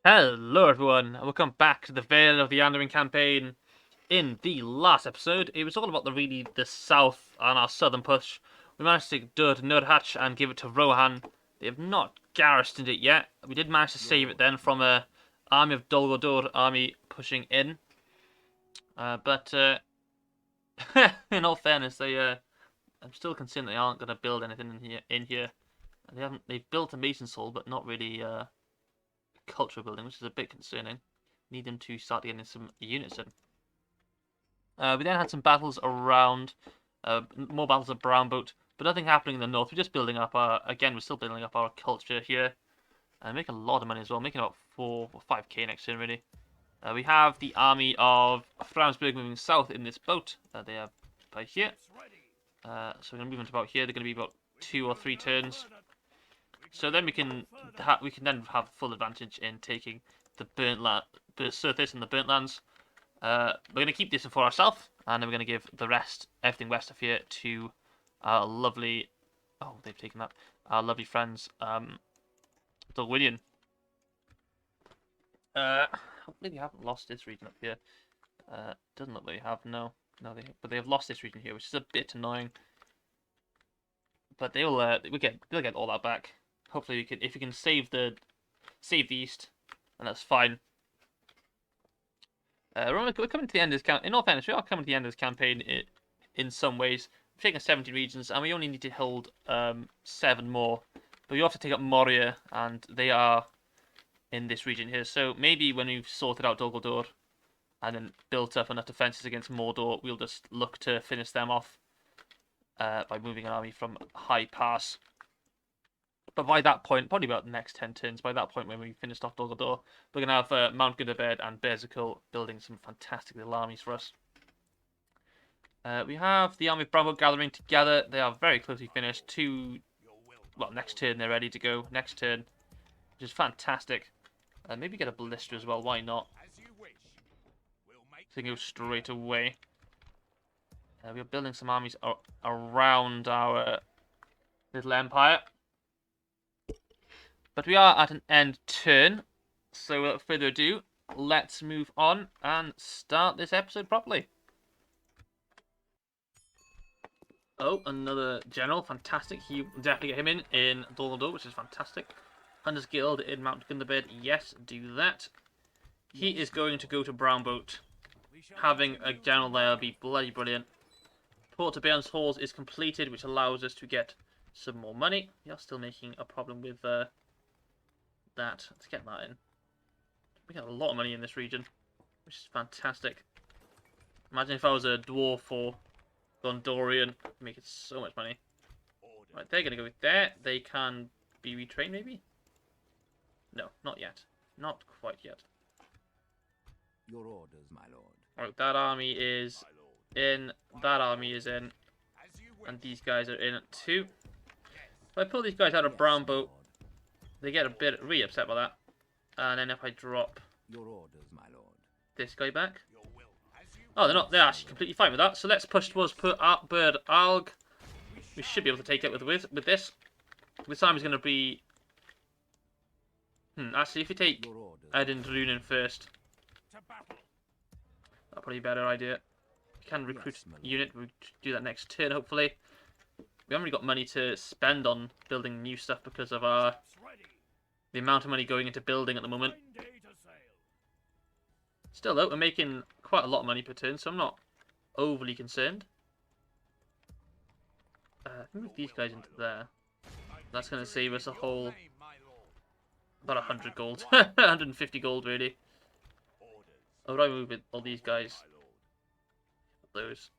Hello everyone, and welcome back to the Vale of the Anduin campaign. In the last episode, it was all about the south and our southern push. We managed to take Nurhatch and give it to Rohan. They have not garrisoned it yet. We did manage to save it then from a army of Dol Guldur army pushing in. But in all fairness, I'm still concerned they aren't going to build anything in here. They've built a Mason's Hall, but not really culture building, which is a bit concerning. Need them to start getting some units in. We then had some battles around, more battles of Brownboat, but nothing happening in the north. We're just building up we're still building up our culture here. And making a lot of money as well, making about 4 or 5k next turn really. We have the army of Framsburg moving south in this boat. They are by here. So we're going to move them to about here. They're going to be about 2 or 3 turns. So then we can then have full advantage in taking the Sauthis and the burnt lands. We're going to keep this for ourselves, and then we're going to give the rest, everything west of here, to our lovely. Oh, they've taken that. Our lovely friends, Luin. Hopefully they haven't lost this region up here. Doesn't look like they have. No, but they have lost this region here, which is a bit annoying. But they'll get all that back. Hopefully if we can save the east, and that's fine. We're coming to the end of this campaign. In all fairness, we are coming to the end of this campaign in some ways. We've taken 70 regions, and we only need to hold 7 more. But we have to take up Moria, and they are in this region here. So maybe when we've sorted out Dol Guldur and then built up enough defenses against Mordor, we'll just look to finish them off by moving an army from High Pass. But by that point, probably about the next 10 turns, by that point when we finished off Dol Guldur, we're going to have Mount Goodabed and Berzikul building some fantastic little armies for us. We have the army of Brownboat gathering together. They are very closely finished. Next turn they're ready to go. Next turn, which is fantastic. Maybe get a ballista as well, why not? So we can go straight away. We are building some armies around our little empire. But we are at an end turn, so without further ado, let's move on and start this episode properly. Oh, another general, fantastic. You definitely get him in Dol Guldur, which is fantastic. Hunter's Guild in Mount Goodabed, yes, do that. He is going to go to Brownboat. Having a general there would be bloody brilliant. Port to Bairn's Halls is completed, which allows us to get some more money. We are still making a problem with that. Let's get that in. We got a lot of money in this region, which is fantastic. Imagine if I was a dwarf or Gondorian, making so much money. Right, they're going to go there. They can be retrained, maybe? No, not yet. Not quite yet. Your orders, my lord. Alright, that army is in. That army is in. And these guys are in too. If I pull these guys out of Brownboat, they get a bit really upset by that. And then if I drop your orders, my lord, this guy back. Oh, they're actually completely fine with that. So let's push towards Bird Alge. We should be able to take it with this. This army is going to be. Actually, if you take Eryn and Rhúnen first, that'll probably be a better idea. We can recruit a unit. We'll do that next turn, hopefully. We haven't really got money to spend on building new stuff because of the amount of money going into building at the moment. Still though, we're making quite a lot of money per turn, so I'm not overly concerned. Move these guys into there. That's going to save us a whole about 100 gold, 150 gold really. I'll probably move with all these guys. Those.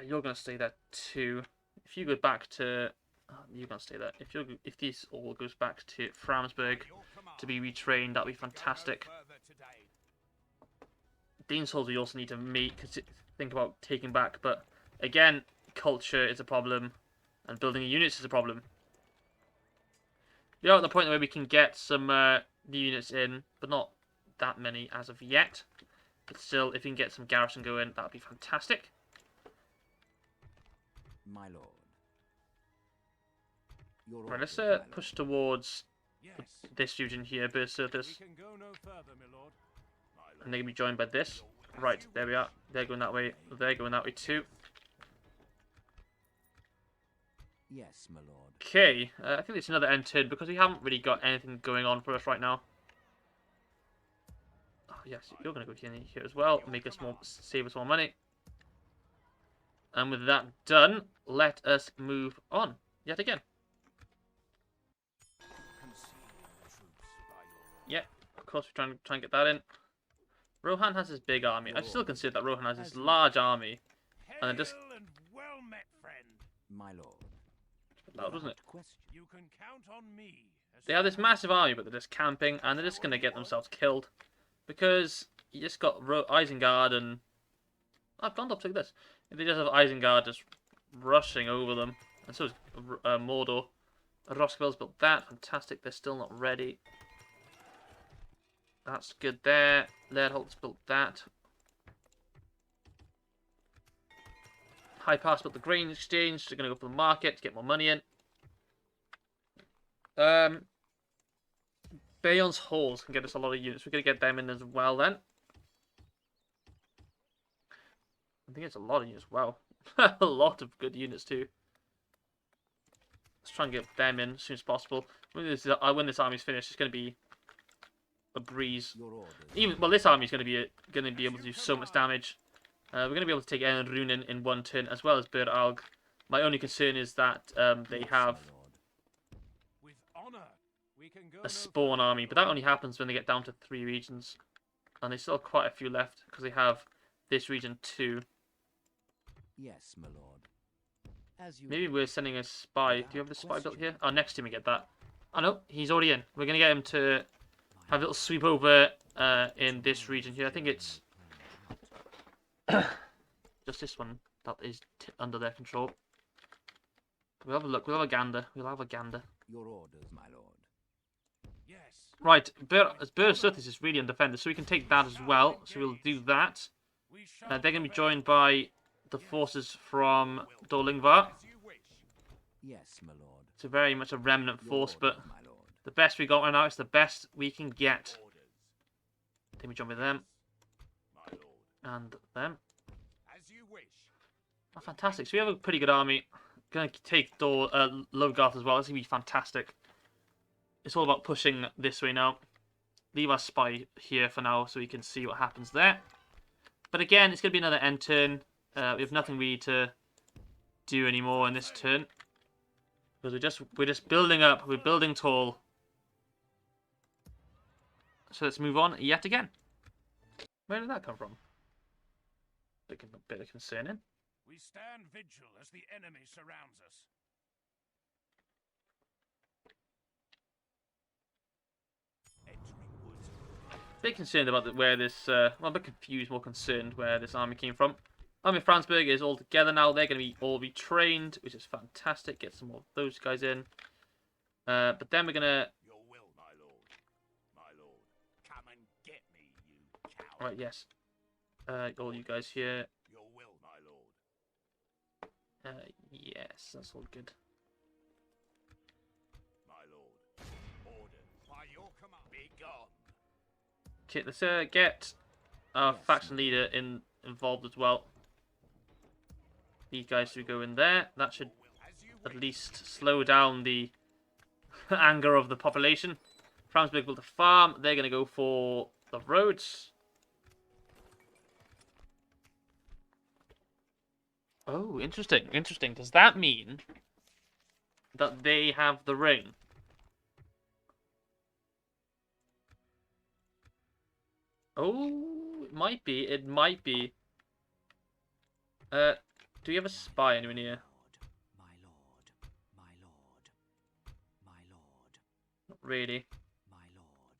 You're going to stay there too. If you go back to, you're going to stay there. If this all goes back to Framsburg to be retrained, that'd be fantastic. Dean's Halls we also need to think about taking back, but again, culture is a problem, and building units is a problem. We are at the point where we can get some new units in, but not that many as of yet. But still, if we can get some garrison going, that'd be fantastic. My lord. Right, let's push towards this region here, Sauthis. We can go no further, my lord. And they're going to be joined by this. Right, there we are. They're going that way. They're going that way too. Yes, my lord. Okay, I think it's another end turn because we haven't really got anything going on for us right now. Oh, yes, you're going to go here as well. Make us more, save us more money. And with that done, let us move on yet again. Yeah, of course we're trying to get that in. Rohan has his big army. I still consider that Rohan has his large army. And then just... And well met, friend. My lord. Loud, wasn't it? You can count on me. They have this massive army, but they're just camping, and they're just going to get themselves killed. Because you just got Isengard and... Oh, Gondorf took this. They just have Isengard just rushing over them. And so is Mordor. Roskville's built that. Fantastic. They're still not ready. That's good there. Leadholt's built that. High Pass built the grain exchange. They're going to go for the market to get more money in. Bayon's Halls can get us a lot of units. We're going to get them in as well then. I think it's a lot of units. Wow. A lot of good units too. Let's try and get them in as soon as possible. When this army's finished, it's going to be a breeze. This army's going to be able to do so much damage. We're going to be able to take Eryn and Rhúnen in one turn, as well as Búrh Alge. My only concern is that they have a spawn army, but that only happens when they get down to 3 regions. And they still have quite a few left, because they have this region too. Yes, my lord. Maybe we're sending a spy. Do you have the spy built here? Oh, next time we get that. Oh no, he's already in. We're going to get him to have a little sweep over in this region here. I think it's just this one that is under their control. We'll have a look. We'll have a gander. We'll have a gander. Your orders, my lord. Yes. Right, Búrh Sauthis is really undefended, so we can take that as well. So we'll do that. They're going to be joined by the forces from Totalwar. Yes, my lord. It's very much a remnant force, but the best we got right now is the best we can get. Then we join with them. And them. Oh, fantastic. So we have a pretty good army. Going to take Logarth as well. It's going to be fantastic. It's all about pushing this way now. Leave our spy here for now so we can see what happens there. But again, it's going to be another end turn. We have nothing really to do anymore in this turn. Because we're just building up. We're building tall. So let's move on yet again. Where did that come from? Bit of concerning. We stand vigil as the enemy surrounds us. Bit concerned about where this, well, a bit confused, more concerned where this army came from. Army of Franzburg is all together now. They're going to be all retrained, which is fantastic. Get some more of those guys in. But then we're going to... Your will, my lord. My lord. Come and get me, you coward. Right, yes. All you guys here. Your will, my lord. Yes, that's all good. My lord. Order. By your command. Be gone. Okay, let's get our faction leader involved as well. These guys should go in there. That should at least slow down the anger of the population. Franzburg built a farm. They're going to go for the roads. Oh, interesting. Interesting. Does that mean that they have the ring? Oh, it might be. It might be. Do you have a spy anywhere near? My lord. My lord. My lord. Not really. My lord.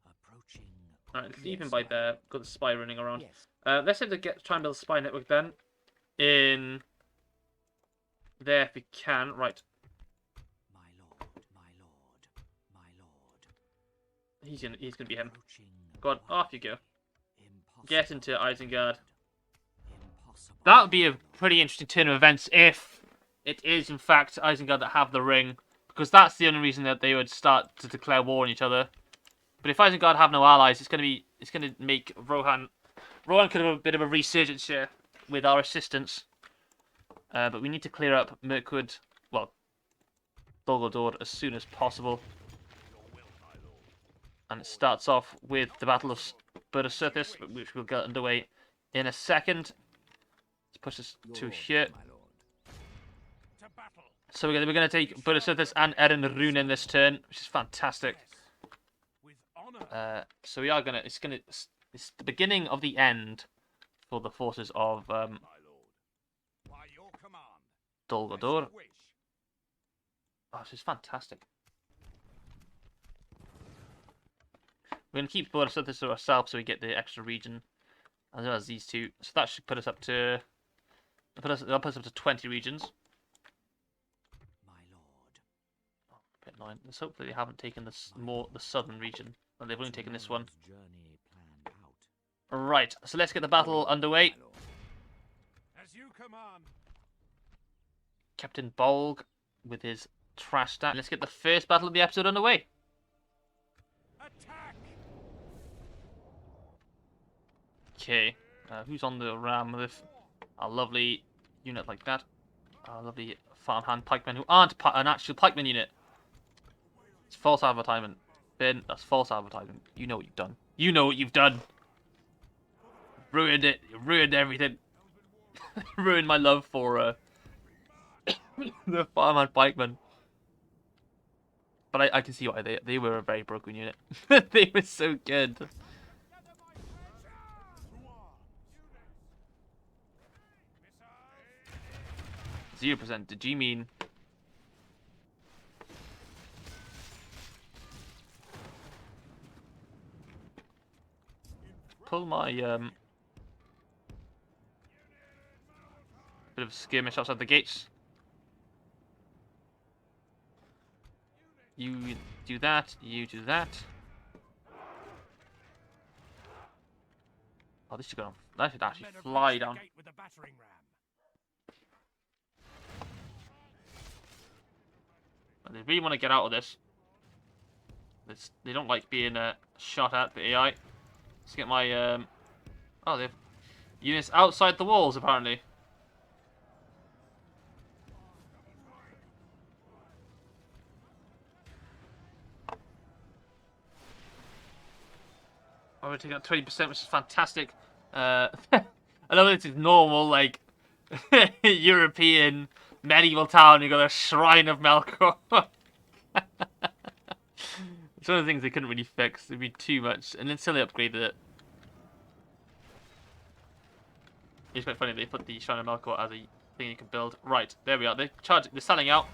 Approaching. Alright, leave him by there. Got the spy running around. Yes. Let's have to try and build a spy network then. In there if we can. Right. My lord. My lord. My lord. He's gonna be him. Approaching. Go on, off you go. Impossible. Get into Isengard. Impossible. That would be a pretty interesting turn of events if it is in fact Isengard that have the ring, because that's the only reason that they would start to declare war on each other. But if Isengard have no allies, it's gonna make Rohan could have a bit of a resurgence here with our assistance. But we need to clear up Mirkwood, well, Dol Guldur as soon as possible. And it starts off with the Battle of Búrh Sauthis, which we'll get underway in a second. Let's push this to here. So we're gonna take Búrh Sauthis and Eryn Rhúnen this turn, which is fantastic. So we are gonna. It's the beginning of the end for the forces of Dol Guldur. Oh, this is fantastic. We're going to keep Búrh Sauthis to ourselves so we get the extra region, as well as these two. So that should put us up to... That'll put us up to 20 regions. My lord. Oh, a bit annoying. Let's hope that they haven't taken the southern region. Well, they've only taken this one. Right, so let's get the battle underway. As you command. Captain Bolg with his trash stack. Let's get the first battle of the episode underway. Attack! Okay, who's on the ram with a lovely unit like that? A lovely farmhand pikemen who aren't an actual pikeman unit. It's false advertisement. Ben, that's false advertisement. You know what you've done. You know what you've done. Ruined it. You ruined everything. Ruined my love for the farmhand pikemen. But I can see why they were a very broken unit. They were so good. 0%. Did you mean? Pull my bit of a skirmish outside the gates. You do that. You do that. Oh, this should go. That should actually fly down. They really want to get out of this. They don't like being shot at by AI. Let's get my oh, they've units outside the walls apparently. Oh, we're taking out 20%, which is fantastic. I know this is normal, like European medieval town. You got a shrine of Melkor. It's one of the things they couldn't really fix. It'd be too much, and until they upgraded it. It's quite funny they put the shrine of Melkor as a thing you can build. Right, there we are. They're selling out.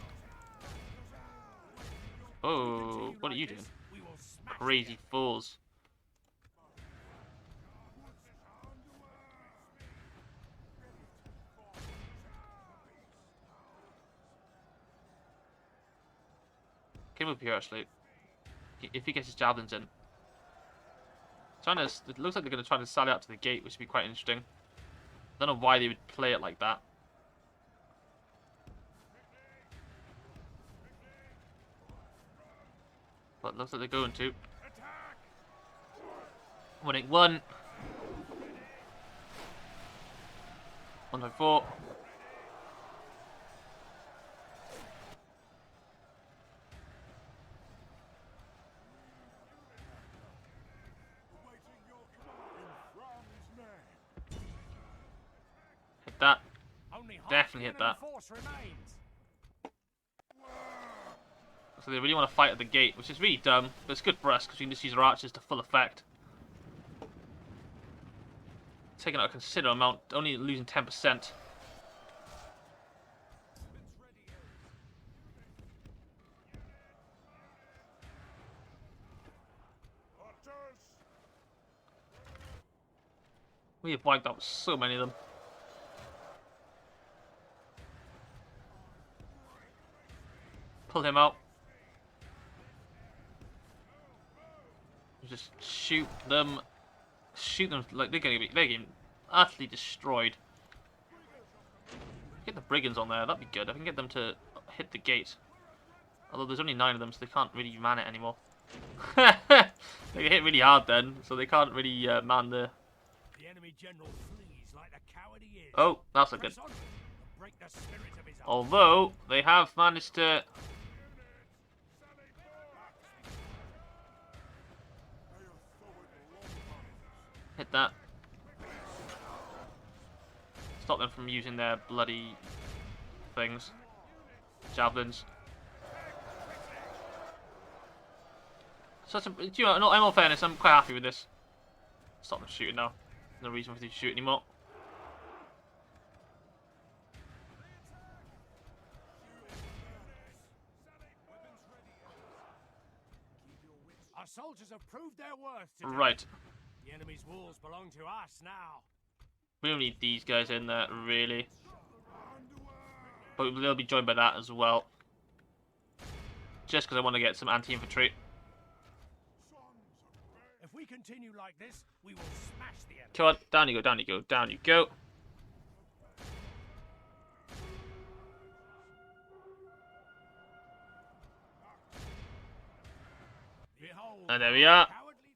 Oh, what are you doing? Crazy fools. Can move here actually. If he gets his javelins in. It looks like they're going to try to sally out to the gate, which would be quite interesting. I don't know why they would play it like that. But it looks like they're going to. Winning 1. 1.4. Hit that. Definitely hit that. So they really want to fight at the gate, which is really dumb, but it's good for us because we can just use our archers to full effect. Taking out a considerable amount, only losing 10%. We have wiped out so many of them. Pull him out. Just shoot them. Shoot them like they're getting utterly destroyed. Get the brigands on there, that'd be good. I can get them to hit the gate. Although there's only 9 of them, so they can't really man it anymore. They get hit really hard then, so they can't really man the... The enemy general flees like the coward he is. Oh, that's a good... Press on and break the spirit of his army. Although, they have managed to... hit that. Stop them from using their bloody things. Javelins. So, you know, in all fairness, I'm quite happy with this. Stop them shooting now. No reason for them to shoot anymore. Our soldiers have proved their worth today. Right. The enemy's walls belong to us now. We don't need these guys in there, really. But they'll be joined by that as well. Just because I want to get some anti-infantry. If we continue like this, we will smash the enemy. Come on, down you go, down you go, down you go. Behold, And there we are. cowardly-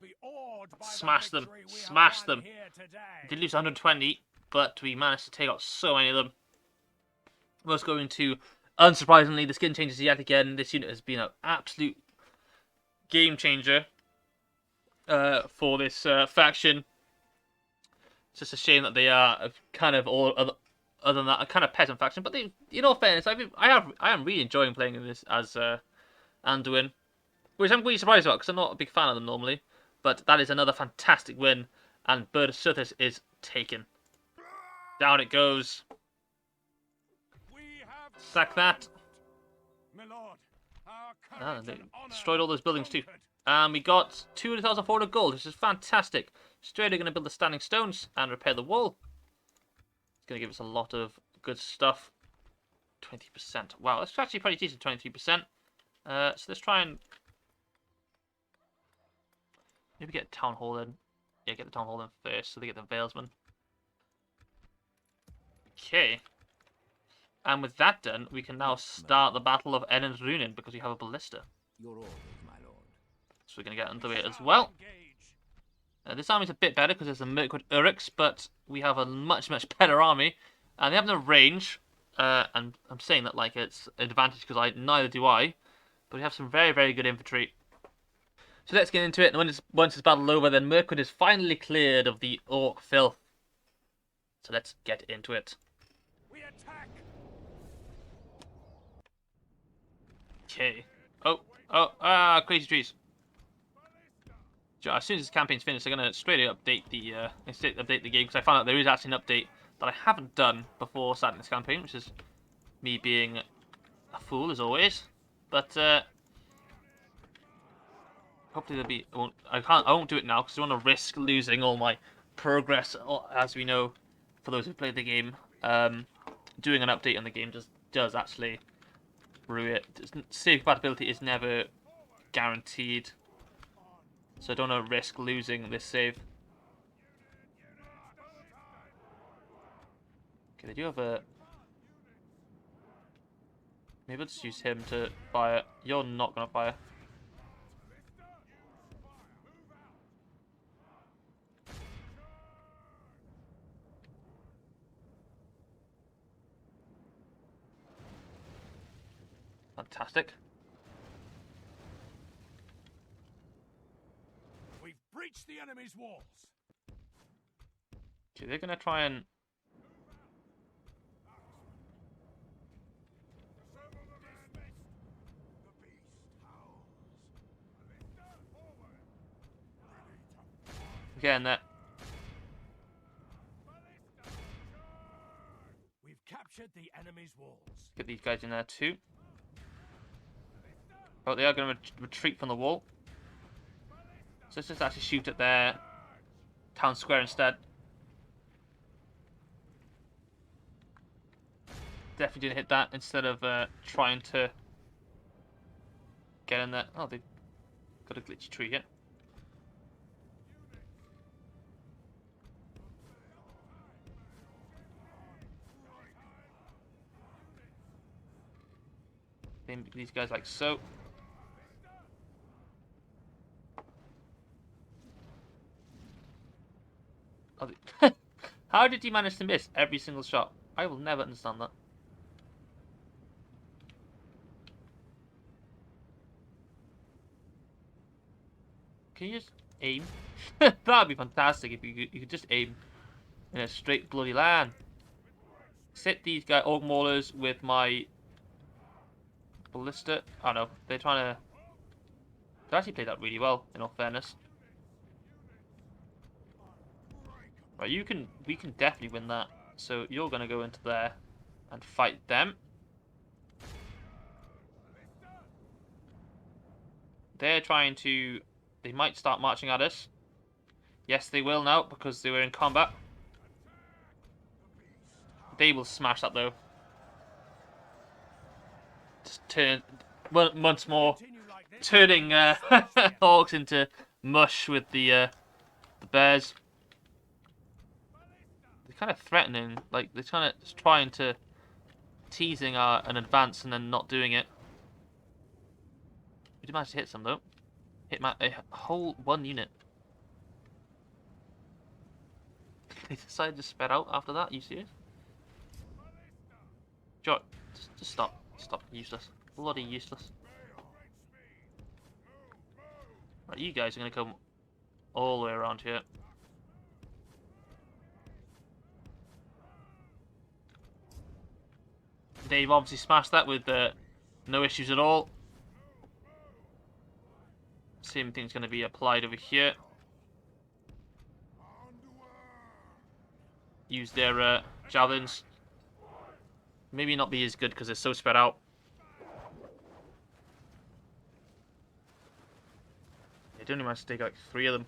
Be awed by the Smash them. victory we have Smash won them. here today. Did lose 120, but we managed to take out so many of them. Let's go into, unsurprisingly, the skin changes yet again. This unit has been an absolute game changer for this faction. It's just a shame that they are kind of all other than that a kind of peasant faction. But they, in all fairness, I am really enjoying playing this as Anduin, which I'm really surprised about because I'm not a big fan of them normally. But that is another fantastic win, and Búrh Sauthis is taken. Down it goes. We have Sack that. my lord, our Ah, courage they and honor destroyed all those buildings too. conquered. And we got 200,400 gold, which is fantastic. Straight away going to build the standing stones and repair the wall. It's going to give us a lot of good stuff. 20%. Wow, that's actually pretty decent, 23%. So let's try and... maybe get a town hall in. Yeah, get the town hall in first, so they get the Valesman. Okay. And with that done, we can now start the Battle of Eryn and Rhúnen because we have a ballista. Your orders, my lord. So we're going to get under We it as shall well. engage. This army's a bit better because there's a Mirkwood Uruks, but we have a much better army. And they have no range. And I'm saying that like it's an advantage because neither do I. But we have some very good infantry. So let's get into it. And once this battle's over, then Mirkwood is finally cleared of the Orc filth. So let's get into it. We attack. Okay. Crazy trees. As soon as this campaign's finished, I'm going to straight update the game because I found out there is actually an update that I haven't done before starting this campaign, which is me being a fool as always. But hopefully there'll be. I won't do it now because I don't want to risk losing all my progress. As we know, for those who played the game, doing an update on the game does actually ruin it. Save compatibility is never guaranteed. So I don't want to risk losing this save. Okay, they do have a... maybe I'll just use him to fire. You're not going to fire. Fantastic. We've breached the enemy's walls. Okay, they're going to try and... getting that. We've captured the enemy's walls. Get these guys in there too. But they are going to retreat from the wall. So let's just actually shoot at their town square instead. Definitely didn't hit that instead of trying to get in there. Oh, they've got a glitchy tree here. These guys like so. How did he manage to miss every single shot? I will never understand that. Can you just aim? That'd be fantastic if you could just aim in a straight bloody line. Sit these guy orc maulers with my ballista. Oh no, they're trying to. They actually played that really well, in all fairness. Right, we can definitely win that. So you're gonna go into there and fight them. They're trying to. They might start marching at us. Yes, they will now because they were in combat. They will smash that though. Just turn once more, turning orcs into mush with the bears. They're kind of threatening, like they're trying to teasing an advance and then not doing it. We did manage to hit some though. Hit a whole one unit. They decided to spread out after that. You serious? Joe, just stop. Stop. Useless. Bloody useless. Right, you guys are going to come all the way around here. They've obviously smashed that with no issues at all. Same thing's going to be applied over here. Use their javelins. Maybe not be as good because they're so spread out. They only managed to take like 3 of them.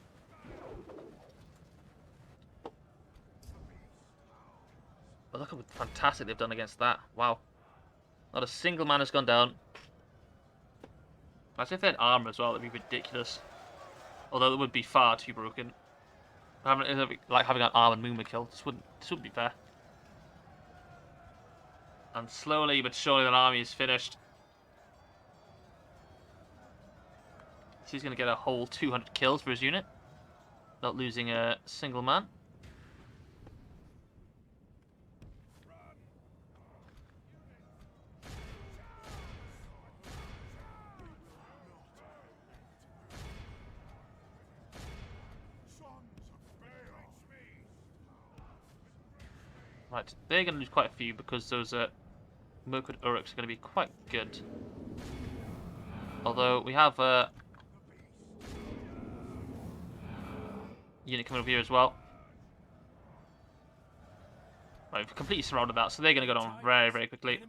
But look how fantastic they've done against that. Wow. Not a single man has gone down. As if they had armor as well, that'd be ridiculous. Although it would be far too broken. Having an armored Mooma kill. This wouldn't be fair. And slowly but surely that army is finished. So he's going to get a whole 200 kills for his unit. Not losing a single man. Right, they're going to lose quite a few because those Mirkwood Uruks are going to be quite good. Although we have a unit coming over here as well. Right, we've completely surrounded that, so they're going to go down very, very quickly.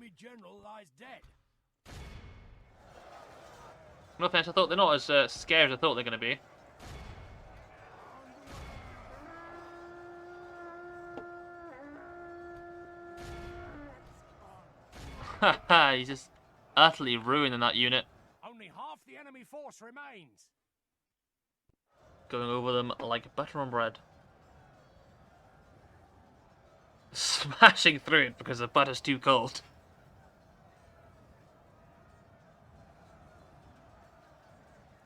No offense, I thought they're not as scared as I thought they're going to be. Haha, he's just utterly ruining that unit. Only half the enemy force remains. Going over them like butter on bread. Smashing through it because the butter's too cold.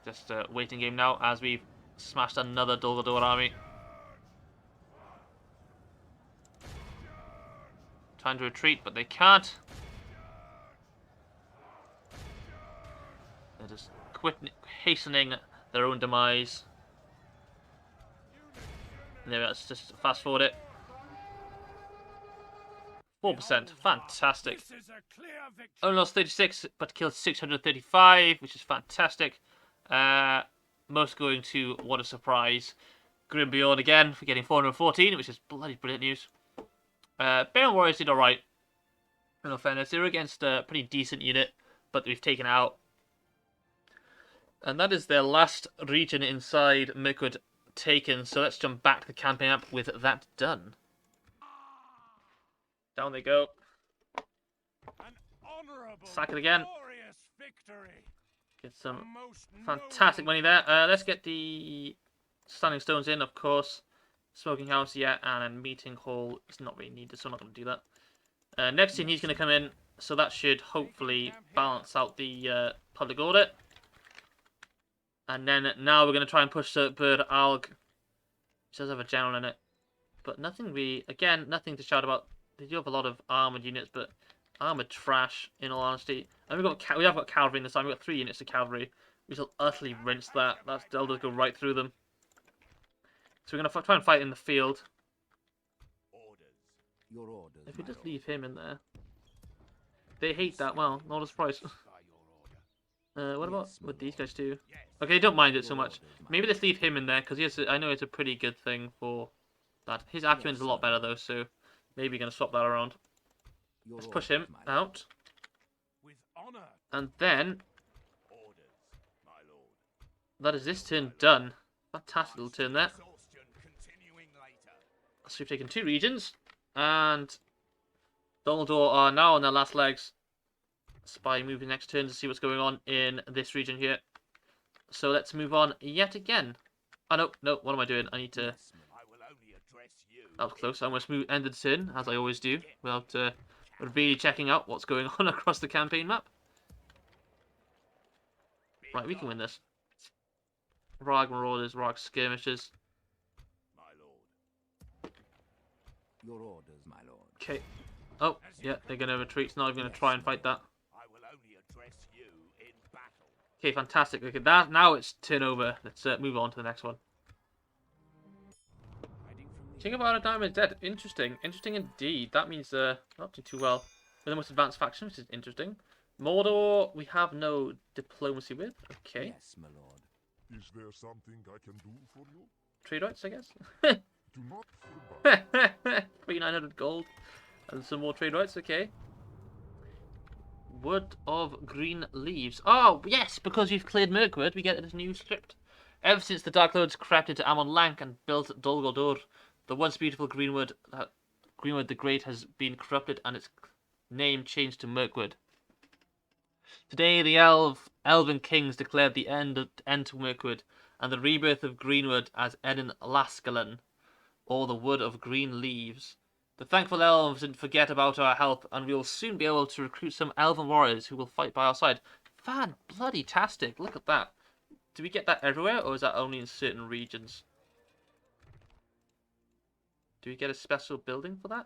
Just a waiting game now as we've smashed another Dol Guldur army. Trying to retreat, but they can't. They're just hastening their own demise. And there, let's just fast forward it. 4%, fantastic. Only lost 36, but killed 635, which is fantastic. Most going to What a Surprise. Grim Beyond again for getting 414, which is bloody brilliant news. Baron Warriors did alright. In all fairness, they were against a pretty decent unit, but we've taken out. And that is their last region inside Mirkwood taken. So let's jump back to the campaign map with that done. Down they go. Sack it again. Get some fantastic money there. Let's get the standing stones in, of course. Smoking house, yeah, and a meeting hall is not really needed, so I'm not going to do that. Next thing he's going to come in, So that should hopefully balance out the public order. And then now we're going to try and push the Búrh Alge. It does have a general in it. But nothing really, again, nothing to shout about. They do have a lot of armoured units, but armoured trash, in all honesty. And we have got cavalry in this time. We've got 3 units of cavalry. We shall utterly rinse that. They'll just go right through them. So we're going to try and fight in the field. Your orders, If we my just lord. leave him in there. They hate that. Well, not a surprise. What about with these guys too? Okay, they don't mind it so much. Maybe let's leave him in there, because I know it's a pretty good thing for that. His acumen is a lot better though, so maybe we're going to swap that around. Your Let's push orders, him my lord. out. With honor. And then, Orders, my lord. that is this turn done. Fantastic little turn there. Exhaustion continuing later. So we've taken 2 regions. And Dumbledore are now on their last legs. Spy moving next turn to see what's going on in this region here. So let's move on yet again. Oh, no, what am I doing? I need to... Yes, my I will only address you. That was close. I almost ended the turn, as I always do, without really checking out what's going on across the campaign map. Right, we can win this. Rag Marauders, Rag Skirmishers. My lord. Your orders, my lord. Okay. Oh, yeah, they're going to retreat. It's not even going to try and fight that. I will only address you in battle. Okay, fantastic. Okay, that now it's turnover. Let's move on to the next one. Hiding from the King of Our Diamond is dead. Interesting. Interesting indeed. That means not doing too well. We're the most advanced faction, which is interesting. Mordor, we have no diplomacy with. Okay. Yes, my lord. Is there something I can do for you? Trade rights, I guess. Do not forget. 3,900 gold. And some more trade rights, okay. Wood of Greenleaves. Oh, yes, because we've cleared Mirkwood, we get this new script. Ever since the Dark Lords crept into Amon Lank and built Dol Guldur, the once beautiful Greenwood the Great has been corrupted and its name changed to Mirkwood. Today, the Elven kings declared the end to Mirkwood and the rebirth of Greenwood as Eryn Lascalen, or the Wood of Greenleaves. The thankful elves didn't forget about our help, and we will soon be able to recruit some elven warriors who will fight by our side. Fan-bloody-tastic! Look at that. Do we get that everywhere, or is that only in certain regions? Do we get a special building for that?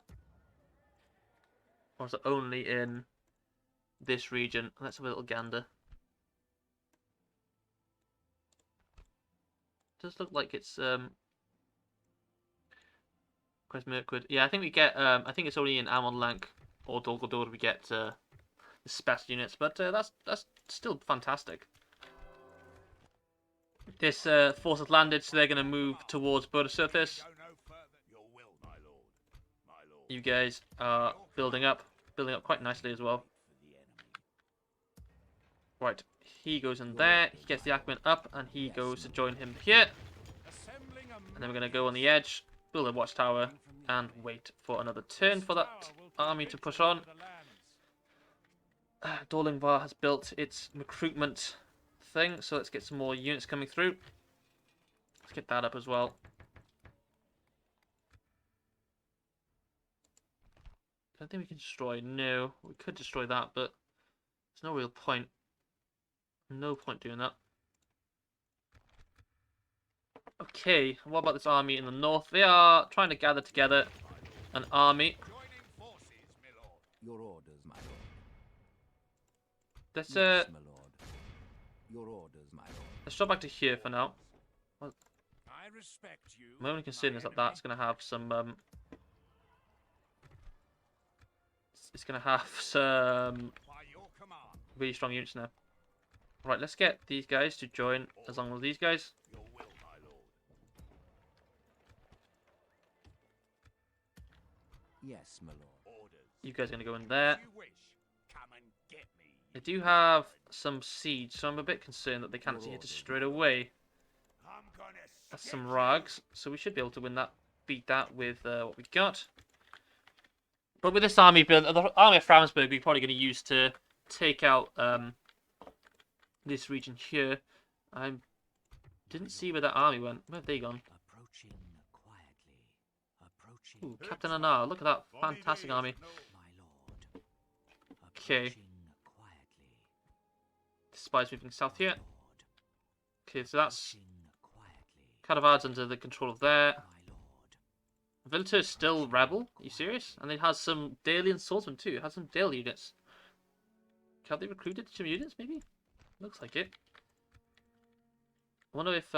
Or is it only in this region? Let's have a little gander. Does look like it's Where's Mirkwood? Yeah, I think we get I think it's only in Amon Lank or Dol Guldur we get the special units, but that's still fantastic. This force has landed, so they're going to move towards Búrh Sauthis. Go no further. Your will, my lord. My lord. You guys are building up quite nicely as well. For the enemy. Right, he goes in there, he gets the acumen up, and he goes to join him here. Assembling a And then we're going to go on the edge, build a watchtower, and wait for another turn for that army to push on. Totalwar has built its recruitment thing, so let's get some more units coming through. Let's get that up as well. I don't think we can destroy. No, we could destroy that, but there's no real point. No point doing that. Okay, what about this army in the north? They are trying to gather together an army. joining forces, my lord. Your orders, my lord. Let's Yes, my lord. Your orders, my lord. let's drop back to here for now. I respect you. My only concern is that that's going to have some it's going to have some By your command. really strong units now. Right, let's get these guys to join as long as these guys. Your will, my lord. Yes, my lord. Orders. You guys are going to go in there. As you wish. Come and get me. They do have some siege, so I'm a bit concerned that they can't hit us straight away. I'm gonna That's skip some you. rags, so we should be able to win that, beat that with what we got. But with this army build, the army of Framsburg, we're probably going to use to take out this region here. I didn't see where that army went. Where have they gone? Approaching quietly. Approaching. Ooh, Captain Anar, look at that fantastic army. My lord. Okay. Spies moving south here. Okay, so that's kind of adds under the control of there. Vilter is still rebel. Are you serious? And it has some Dalian swordsmen too. It has some Dale units. Have they recruited some units? Maybe. Looks like it. I wonder if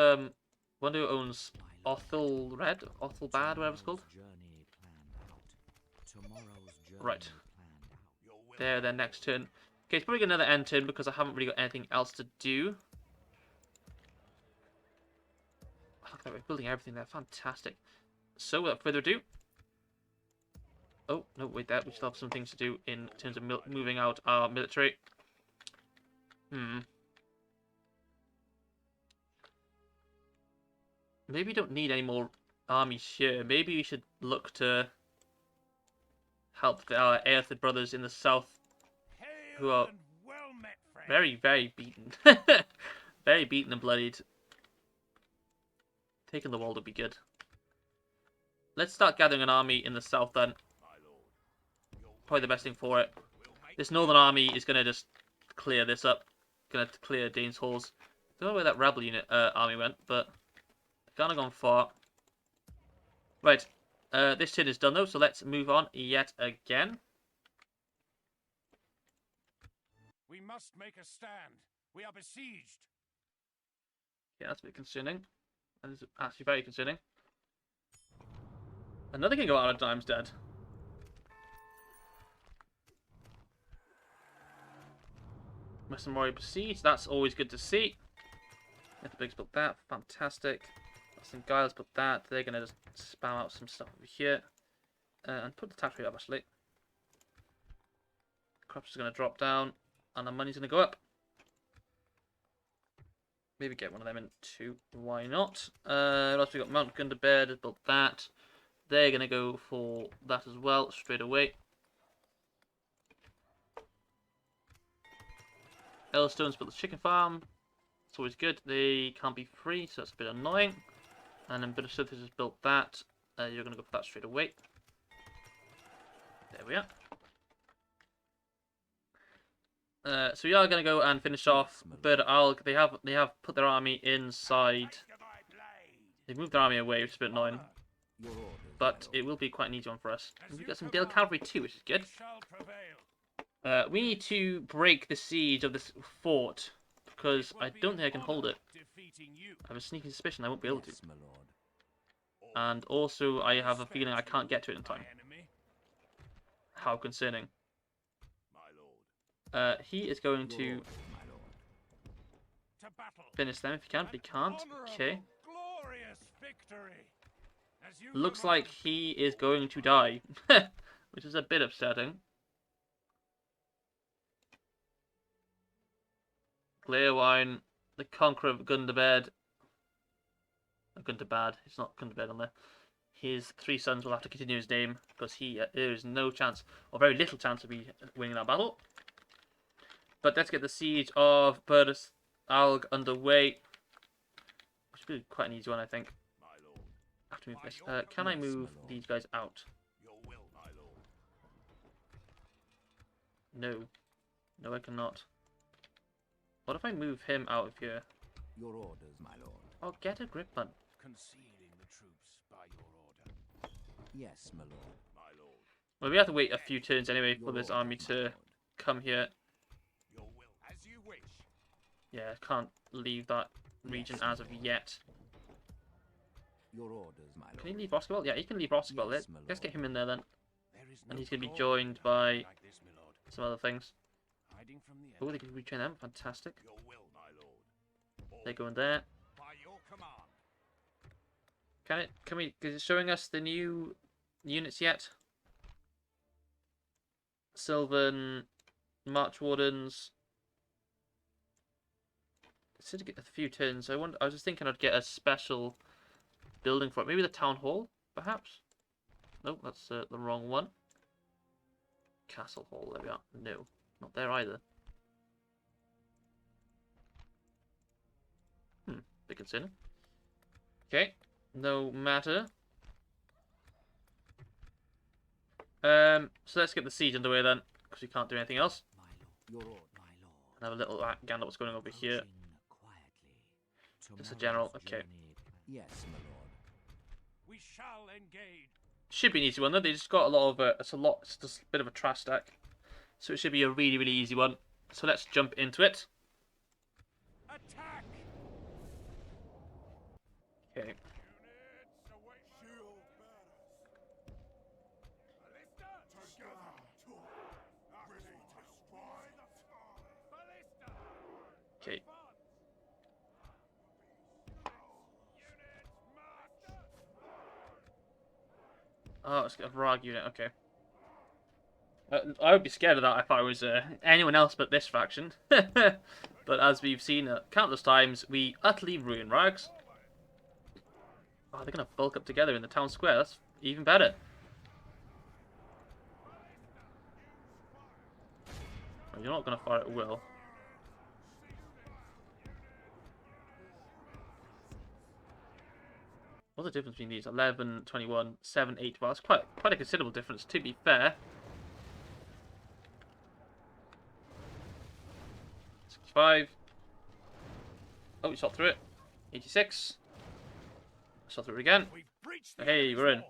wonder who owns Red, Bad, whatever it's called. Right. There, their next turn. Okay, it's probably another end turn because I haven't really got anything else to do. Oh, look at that, we're building everything there. Fantastic. So, without further ado... Oh, no, wait there. We still have some things to do in terms of moving out our military. Maybe we don't need any more armies here. Maybe we should look to help our Ered brothers in the south, who are very, very beaten. Very beaten and bloodied. Taking the wall would be good. Let's start gathering an army in the south then. Probably the best thing for it. This northern army is going to just clear this up. Going to clear Dane's halls. Don't know where that rebel unit army went, but kind of gone far. Right. This turn is done though, so let's move on yet again. We must make a stand. We are besieged. Yeah, that's a bit concerning. That is actually very concerning. Another King of Arnheim's dead. Messamori besieged. That's always good to see. Netherbigs built that. Fantastic. Some Giles built that. They're going to just spam out some stuff over here. And put the tax rate up, actually. Crops is going to drop down. And the money's going to go up. Maybe get one of them in too. Why not? What else we got? Mount Gundabed has built that. They're going to go for that as well, straight away. Elstone's built the chicken farm. It's always good. They can't be free, so that's a bit annoying. And then Bit of Sauthis has built that. You're going to go for that straight away. There we are. So we are going to go and finish off Búrh Alge. They have put their army inside. They've moved their army away, which is a bit annoying. But it will be quite an easy one for us. And we've got some Dale cavalry too, which is good. We need to break the siege of this fort, because I don't think I can hold it. I have a sneaking suspicion I won't be able to. And also, I have a feeling I can't get to it in time. How concerning. He is going to finish them if he can, but he can't. Okay. Looks like he is going to die, which is a bit upsetting. Glearwine, the Conqueror of Gundabad. Gundabad, it's not Gundabad on there. His 3 sons will have to continue his name because there is no chance, or very little chance, of me winning that battle. But let's get the siege of Búrh Alge underway. Which will be quite an easy one, I think. I have to move this. Can I move these guys out? No. No, I cannot. What if I move him out of here? Your orders, my lord. I'll get a grip button. Concealing the troops by your order. Yes, my lord. Well, we have to wait a few turns anyway for this army to come here. Your will, as you wish. Yeah, I can't leave that region as of yet. Your orders, my lord. Can he leave Roscoe? Yeah, he can leave Roscoe. Yes, Let's get him in there then. There is And no he's going to be call joined by like this, my lord. some other things. Hiding from the Oh, enemy. they can retrain them. Fantastic. Your will, my lord. They go in there. By your command. Can we, is it showing us the new units yet? Sylvan, March Wardens. It's to get a few turns. I was just thinking I'd get a special building for it. Maybe the town hall, perhaps? Nope, that's the wrong one. Castle hall, there we are. No, not there either. Bit concerning. Okay, no matter. So let's get the siege underway then, because we can't do anything else. Your order, my lord. Have a little gander what's going on over here. Quietly. Just a general. Okay. Yes, my lord. We shall engage. Should be an easy one though. They just got a lot of it's just a bit of a trash stack, so it should be a really really easy one. So let's jump into it. Attack! Okay. Units away. Shield bearers. Ballista! Together. Ready to strike. Ballista! Okay. Units march! Oh, it's a Rag unit. Okay. I would be scared of that if I was anyone else but this faction. But as we've seen countless times, we utterly ruin Rags. Oh, they're going to bulk up together in the town square. That's even better. Oh, you're not going to fire at will. What's the difference between these? 11, 21, 7, 8. Well, that's quite a considerable difference, to be fair. 65. Oh, we shot through it. 86. Shot through it again. We've breached the Hey, enemy's we're in. walls.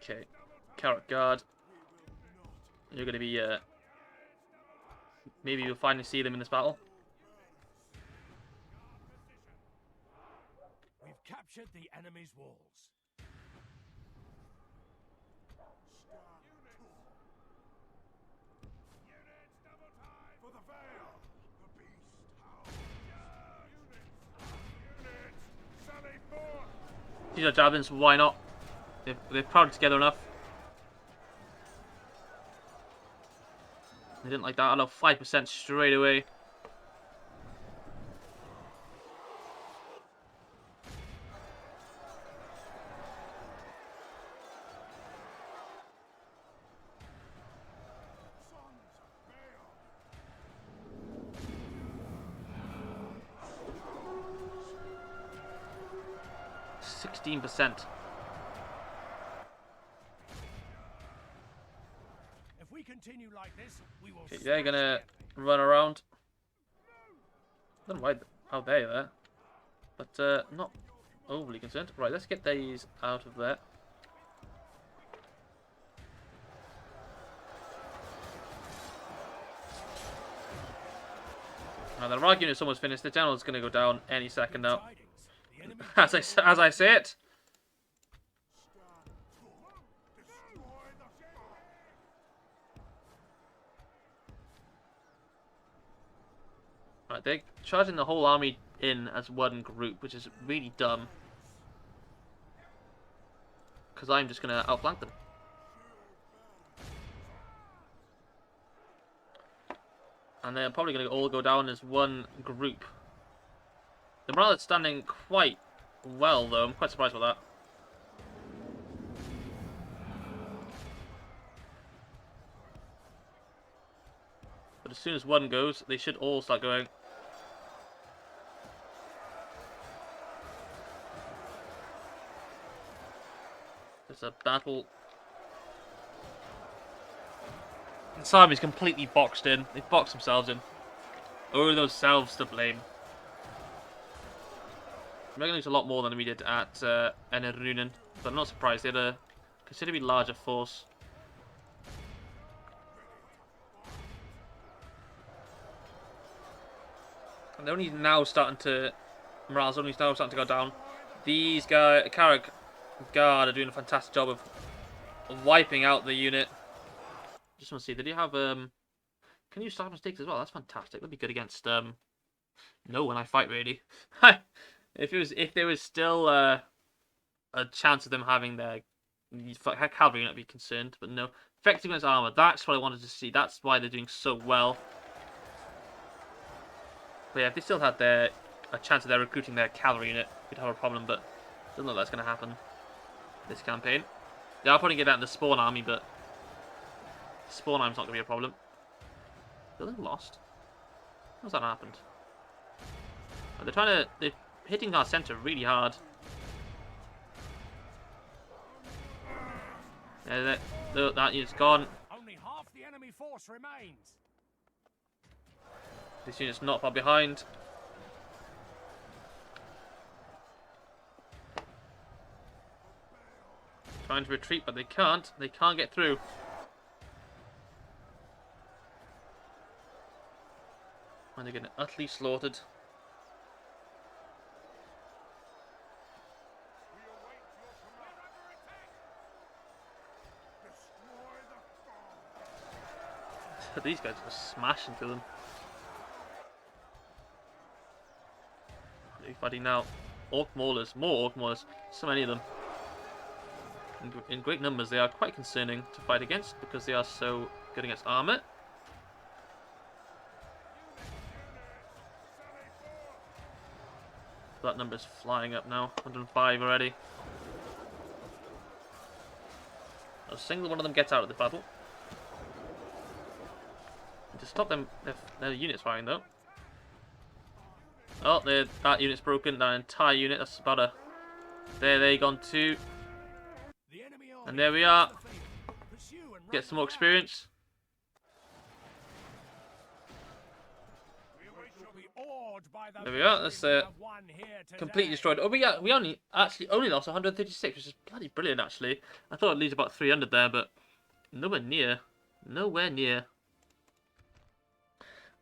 Okay. Carrot guard. You're going to be, maybe you'll finally see them in this battle. We've captured the enemy's walls. For the Vale! The beast Units! Sally forth! These are javelins, so why not? They're crowded together enough. They didn't like that. I know 5% straight away. Sons of Baal! 16%. If we continue like this, we will. Okay, they're smash gonna the run around. I don't know how they're there, but not overly concerned. Right, let's get these out of there. Now the Rag unit's almost finished. The general's gonna go down any second now. tidings. The enemy As I say it. Right, they're charging the whole army in as one group, which is really dumb. Because I'm just going to outflank them. And they're probably going to all go down as one group. The morale is standing quite well, though. I'm quite surprised by that. But as soon as one goes, they should all start going. There's a battle. This army's completely boxed in. They've boxed themselves in. Oh, themselves to blame. We're going to lose a lot more than we did at Rhúnen, but I'm not surprised. They had a considerably larger force. And they're only now starting to... Morale's only now starting to go down. These guys, Carrot Guard, are doing a fantastic job of wiping out the unit. Just want to see, did he have... Can you start mistakes as well? That's fantastic. That'd be good against... no one I fight, really. If there was still a chance of them having their cavalry, I'd be concerned. But no. Effectiveness armor, that's what I wanted to see. That's why they're doing so well. But yeah, if they still had a chance of their recruiting their cavalry unit, we'd have a problem, but doesn't look like that's going to happen this campaign. Yeah, I'll probably get that in the spawn army, but spawn army's not going to be a problem. Building lost? How's that happened? They're hitting our center really hard. Yeah, that unit's gone. Only half the enemy force remains. This unit's not far behind. Trying to retreat, but they can't. They can't get through. And they're getting utterly slaughtered. These guys are just smashing through them. They're fighting now. Orc maulers, more orc maulers. So many of them. In great numbers, they are quite concerning to fight against because they are so good against armor. That number's flying up now. 105 already. Not a single one of them gets out of the battle. To stop them, their units firing though. Oh, that unit's broken. That entire unit. That's about a. There they gone too. And there we are. Get some more experience. There we are. That's completely destroyed. Oh, we only lost 136, which is bloody brilliant. Actually, I thought I'd lose about 300 there, but nowhere near. Nowhere near.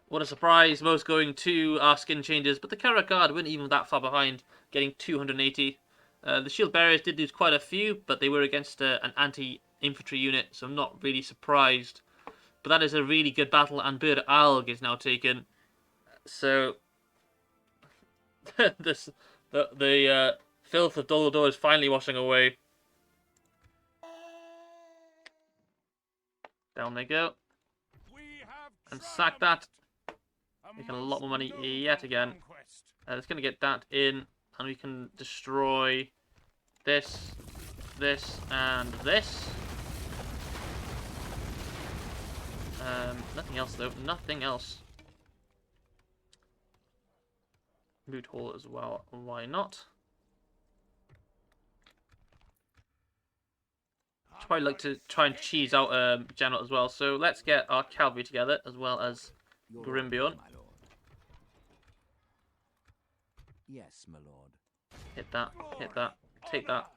What a surprise, most going to our skin changes, but the Carrot Guard weren't even that far behind, getting 280. The Shield Bearers did lose quite a few, but they were against an anti-infantry unit, so I'm not really surprised. But that is a really good battle, and Búrh Alge is now taken. So, the filth of Totalwar is finally washing away. Down they go. And sack that. Making a lot more money yet again. It's going to get that in, and we can destroy this, and this. Nothing else though. Nothing else. Moot Hall as well. Why not? I'd probably like to try and cheese out General as well. So let's get our cavalry together as well as Grimbeorn. Yes, my lord. Hit that, take that.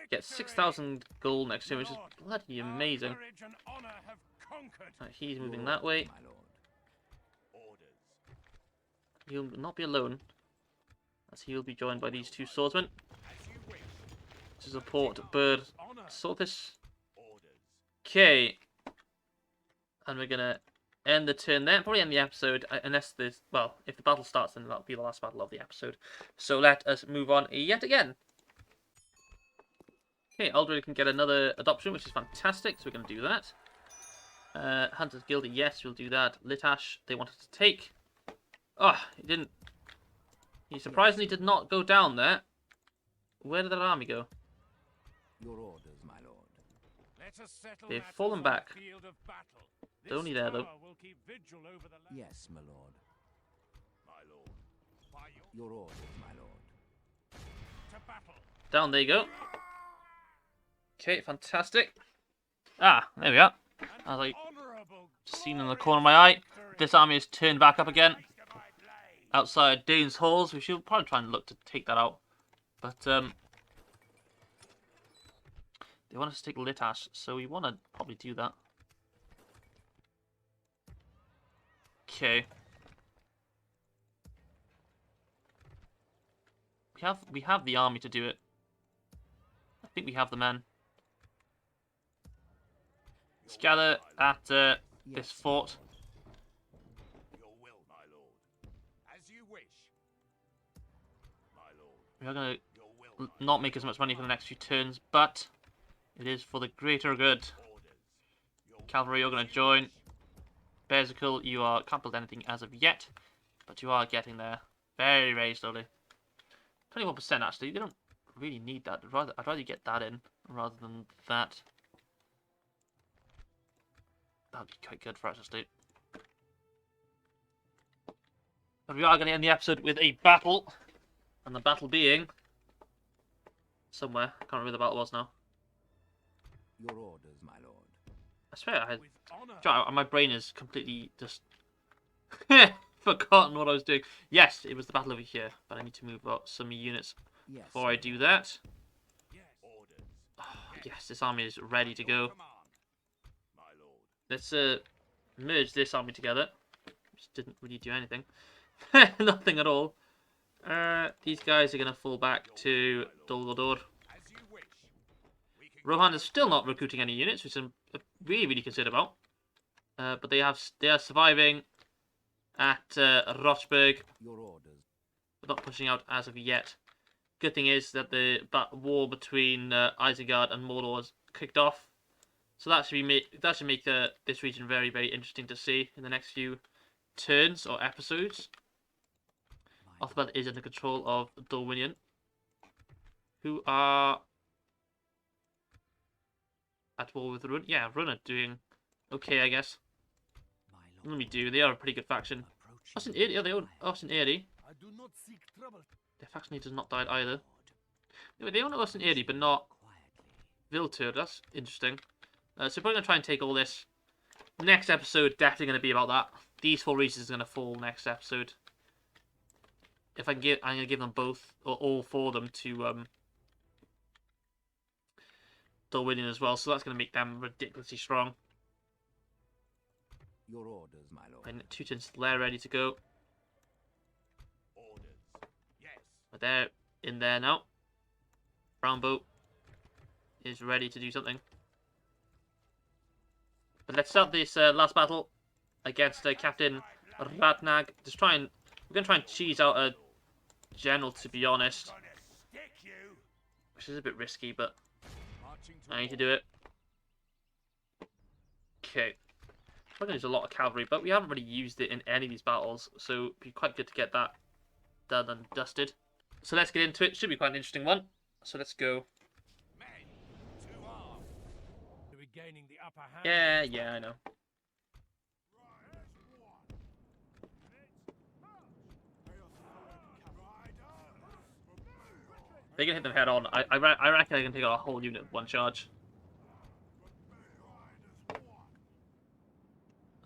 Get 6,000 gold next to him, which is bloody amazing. Right, he's moving that way. He'll not be alone, as he'll be joined by these two swordsmen to support Búrh Sauthis. Okay. And we're gonna end the turn there, probably end the episode, unless there's, well, if the battle starts, then that'll be the last battle of the episode. So let us move on yet again. Okay, Alge can get another adoption, which is fantastic, so we're going to do that. Hunters Guild, yes, we'll do that. Litash, they wanted to take. Oh, he didn't. He surprisingly did not go down there. Where did that army go? Your orders, my lord. They've fallen back. They're only there, though. Yes, my lord. Your orders, my lord. Down they go. Okay, fantastic. Ah, there we are. I was like, just seen in the corner of my eye. This army is turned back up again. Outside Dane's Halls. We should probably try and look to take that out. But, they want us to take Litash, so we want to probably do that. Okay. We have the army to do it. I think we have the men. Let's gather at this fort. Your will, my lord. As you wish. My lord. We are going Your will, to not make as much money for the next few turns, but it is for the greater good. Cavalry, you're going to join. Berserkle, you can't build anything as of yet, but you are getting there very, very slowly. 21% actually. They don't really need that. I'd rather get that in rather than that. That'd be quite good for us to do. But we are going to end the episode with a battle. And the battle being... somewhere. I can't remember where the battle was now. Your orders, my lord. I swear I had... With honor. My brain is completely just... forgotten what I was doing. Yes, it was the battle over here. But I need to move out some units Yes. before I do that. Yes. Orders. Yes, this army is ready to go. Command. My lord. Let's merge this army together. Which didn't really do anything. Nothing at all. These guys are going to fall back to Dolgodor. As you wish. We can Rohan is still not recruiting any units, which I'm really, really concerned about. But they are surviving at Rochberg, Your orders. but not pushing out as of yet. Good thing is that the war between Isengard and Mordor has kicked off, so that should make this region very, very interesting to see in the next few turns or episodes. My Othbad is under control of Dorwinion, who are at war with Rhúnen. Yeah, Rhúnen are doing okay, I guess. lord. Let me do. They are a pretty good faction. Us and Ered, they own us and Ered. I do not seek trouble. Their faction leader's not died either. Anyway, they own us and Ered, but not Quietly. Viltur. That's interesting. So we're probably gonna try and take all this. Next episode definitely gonna be about that. These 4 regions are gonna fall next episode. If I can get, I'm gonna give them both or all 4 of them to Dorwinion as well. So that's gonna make them ridiculously strong. Your orders, my lord. And 2 turns there ready to go. Orders. Yes. But they're in there now. Brown boat is ready to do something. But let's start this last battle against Captain Radnag. We're gonna try and cheese out a general, to be honest, Gonna stick you. which is a bit risky, but Marching I need to do it. Okay, we're gonna use a lot of cavalry, but we haven't really used it in any of these battles, so it'd be quite good to get that done and dusted. So let's get into it. Should be quite an interesting one. So let's go. Men to arms. Regaining the upper hand. Yeah, I know. They can hit them head on. I reckon I can take out a whole unit with one charge.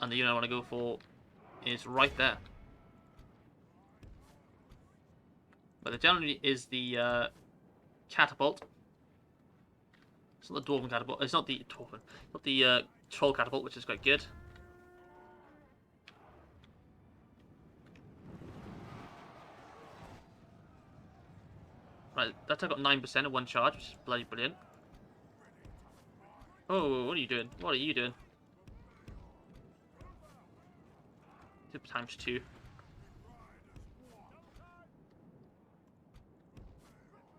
And the unit I want to go for is right there. But the generally is the catapult. It's not the dwarven catapult. It's not the dwarven. Not the troll catapult, which is quite good. Right, that took up 9% of one charge, which is bloody brilliant. Oh, what are you doing? What are you doing? Times 2.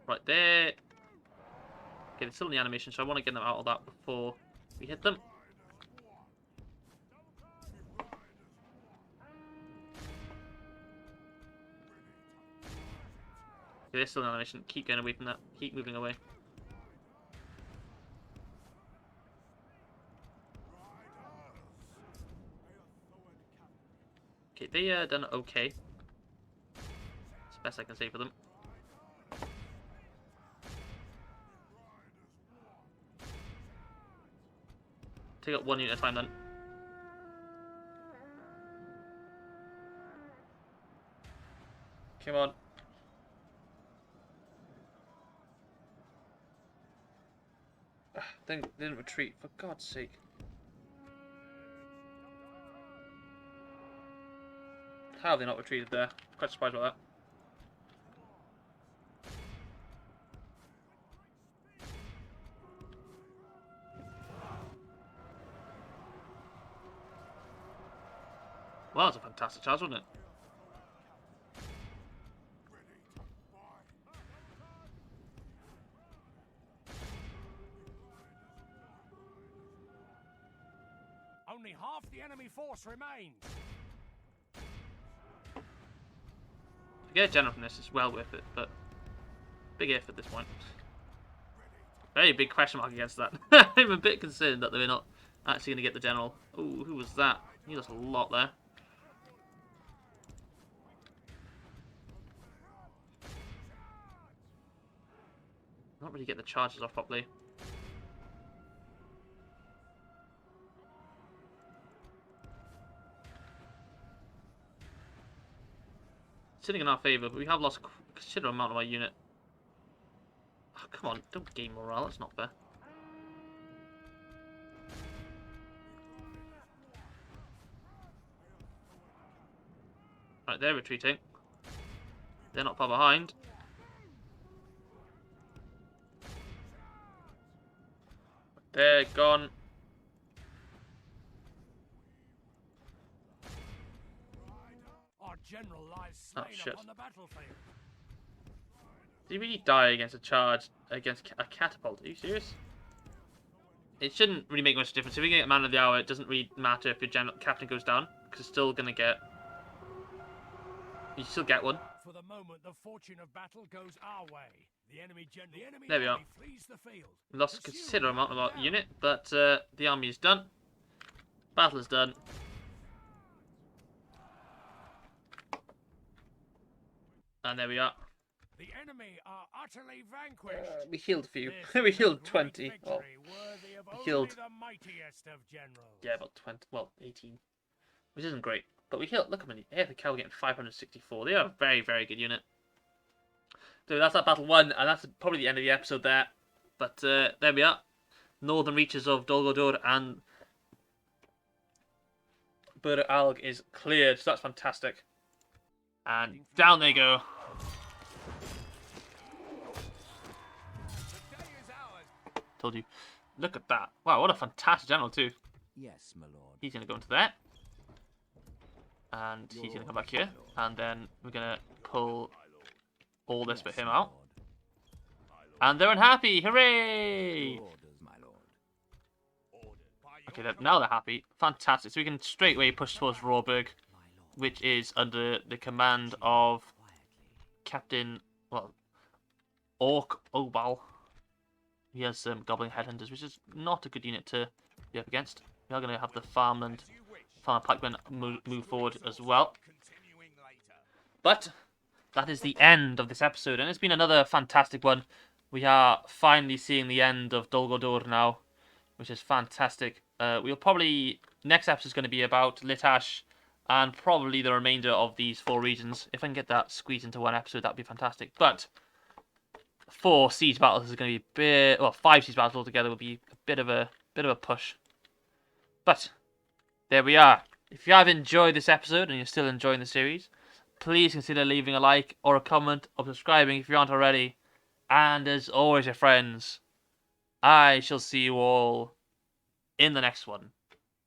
Right there. Okay, they're still in the animation, so I want to get them out of that before we hit them. Okay, they're still in animation. Keep getting away from that. Keep moving away. Okay, they done okay. It's the best I can say for them. Take out 1 unit at a time then. Come on. They didn't retreat, for God's sake. How have they not retreated there? Quite surprised about that. Well, that was a fantastic charge, wasn't it? Only half the enemy force remains. To get a general from this is well worth it, but big if at this point. Very big question mark against that. I'm a bit concerned that they're not actually going to get the general. Oh, who was that? He lost a lot there. Not really getting the charges off properly. Sitting in our favour, but we have lost a considerable amount of our unit. Oh, come on, don't game morale, that's not fair. Right, they're retreating. They're not far behind. They're gone. Our general lies Oh, slain shit. upon the battlefield. Did he really die against a charge against a catapult? Are you serious? It shouldn't really make much difference. If we get man of the hour, it doesn't really matter if your general captain goes down, because it's still gonna get. You still get one. For the moment, the fortune of battle goes our way. The enemy There we are. army flees the field. We lost a considerable amount of our unit, but the army is done. Battle is done. And there we are. The enemy are utterly vanquished. We healed a few. This We is a healed great 20. Well, victory worthy of we only healed- the mightiest of generals. yeah, about 20. Well, 18. Which isn't great. But we healed. Look how many. Yeah, the cow getting 564. They are a very, very good unit. So that's that battle one, and that's probably the end of the episode there. But there we are. Northern reaches of Dol Guldur and Búrh Alge is cleared. So that's fantastic. And down they go. The day is ours. Told you. Look at that. Wow, what a fantastic general too. Yes, my lord. He's going to go into there. And he's going to come back here. And then we're going to pull all this for him out. And they're unhappy. Hooray! Your orders, my lord. Okay, now they're happy. Fantastic. So we can straight away push towards Rawburg, My lord. which is under the command of Quietly. Captain, well, Orc Obal. He has some Goblin Headhunters, which is not a good unit to be up against. We are going to have the Farmland, Farmer Pikemen move forward as well. Continuing later. But that is the end of this episode, and it's been another fantastic one. We are finally seeing the end of Dol Guldur now, which is fantastic. We'll probably next episode is going to be about Litash and probably the remainder of these 4 regions. If I can get that squeezed into one episode, that'd be fantastic. But 4 siege battles is going to be a bit. Well, 5 siege battles altogether will be a bit of a push. But there we are. If you have enjoyed this episode and you're still enjoying the series, please consider leaving a like or a comment or subscribing if you aren't already. And as always, your friends, I shall see you all in the next one.